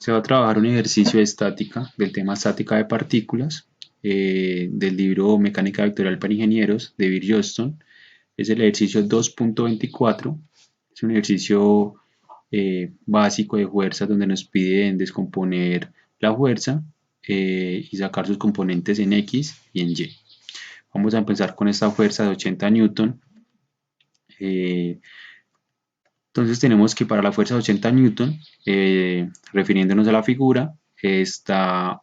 Se va a trabajar un ejercicio de estática, del tema estática de partículas, del libro Mecánica Vectorial para Ingenieros de Bill Johnston. Es el ejercicio 2.24. Es un ejercicio básico de fuerzas donde nos piden descomponer la fuerza y sacar sus componentes en X y en Y. Vamos a empezar con esta fuerza de 80 newton. Entonces tenemos que para la fuerza de 80 newton, refiriéndonos a la figura, está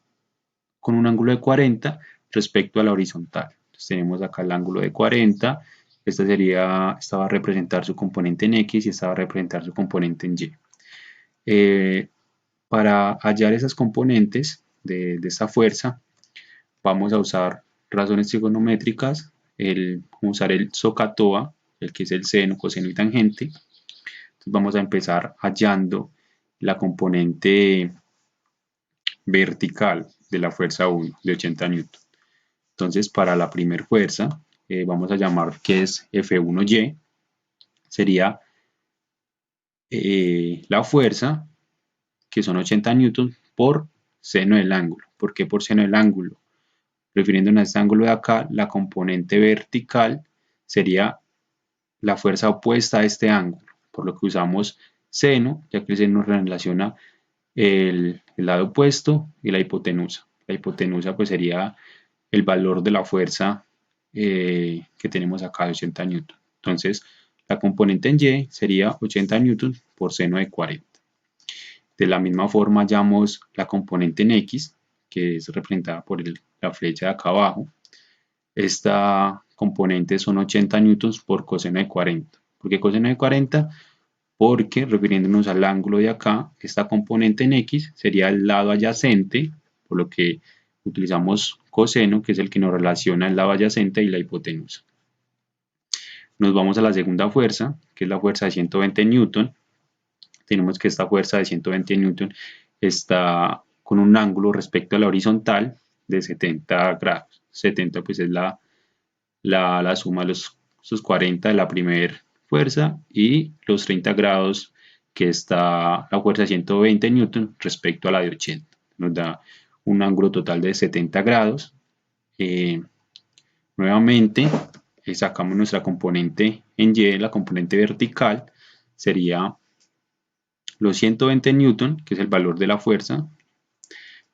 con un ángulo de 40 respecto a la horizontal. Entonces tenemos acá el ángulo de 40, esta va a representar su componente en X y esta va a representar su componente en Y. Para hallar esas componentes de esta fuerza, vamos a usar razones trigonométricas, usar el SOHCAHTOA, el que es el seno, coseno y tangente. Entonces vamos a empezar hallando la componente vertical de la fuerza 1 de 80 newton. Entonces para la primera fuerza vamos a llamar que es F1Y, sería la fuerza que son 80 newton por seno del ángulo. ¿Por qué por seno del ángulo? Refiriéndonos a este ángulo de acá, la componente vertical sería la fuerza opuesta a este ángulo, por lo que usamos seno, ya que el seno relaciona el lado opuesto y la hipotenusa. La hipotenusa pues sería el valor de la fuerza que tenemos acá de 80 newton. Entonces la componente en Y sería 80 newton por seno de 40. De la misma forma hallamos la componente en X, que es representada por la flecha de acá abajo. Esta componente son 80 newtons por coseno de 40. ¿Por qué coseno de 40? Porque refiriéndonos al ángulo de acá, esta componente en X sería el lado adyacente, por lo que utilizamos coseno, que es el que nos relaciona el lado adyacente y la hipotenusa. Nos vamos a la segunda fuerza, que es la fuerza de 120 newton. Tenemos que esta fuerza de 120 newton está con un ángulo respecto a la horizontal de 70 grados. 70 pues es la suma de los 40 de la primera fuerza y los 30 grados que está la fuerza de 120 newton respecto a la de 80. Nos da un ángulo total de 70 grados. Nuevamente sacamos nuestra componente en Y, la componente vertical sería los 120 newton, que es el valor de la fuerza,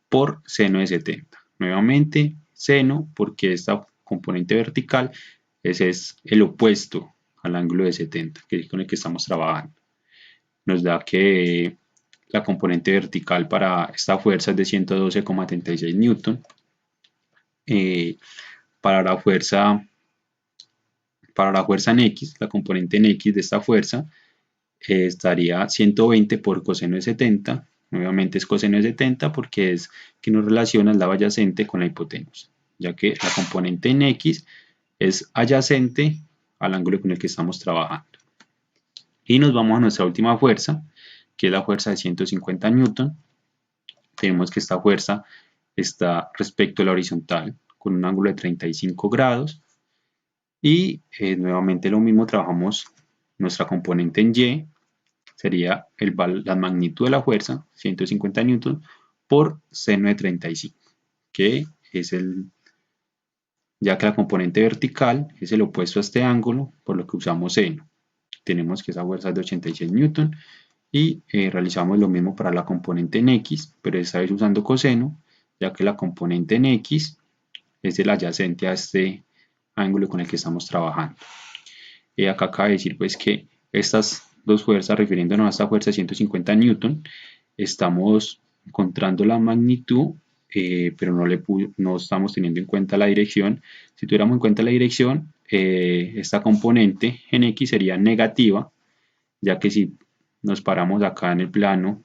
por seno de 70. Nuevamente seno, porque esta componente vertical es el opuesto al ángulo de 70, que es con el que estamos trabajando. Nos da que la componente vertical para esta fuerza es de 112,36 newton. Para la fuerza en X, la componente en X de esta fuerza estaría 120 por coseno de 70. Nuevamente es coseno de 70 porque es que nos relaciona el lado adyacente con la hipotenusa, ya que la componente en X es adyacente al ángulo con el que estamos trabajando. Y nos vamos a nuestra última fuerza, que es la fuerza de 150 newton. Tenemos que esta fuerza está respecto a la horizontal con un ángulo de 35 grados. Y nuevamente lo mismo, trabajamos nuestra componente en Y, sería la magnitud de la fuerza, 150 newton, por seno de 35, que es ya que la componente vertical es el opuesto a este ángulo, por lo que usamos seno. Tenemos que esa fuerza es de 86 newton y realizamos lo mismo para la componente en X, pero esta vez usando coseno, ya que la componente en X es el adyacente a este ángulo con el que estamos trabajando. Acá cabe decir pues que estas dos fuerzas, refiriéndonos a esta fuerza de 150 newton, estamos encontrando la magnitud, pero no estamos teniendo en cuenta la dirección. Si tuviéramos en cuenta la dirección, esta componente en X sería negativa, ya que si nos paramos acá en el plano,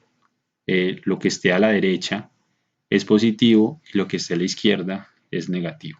lo que esté a la derecha es positivo y lo que esté a la izquierda es negativo.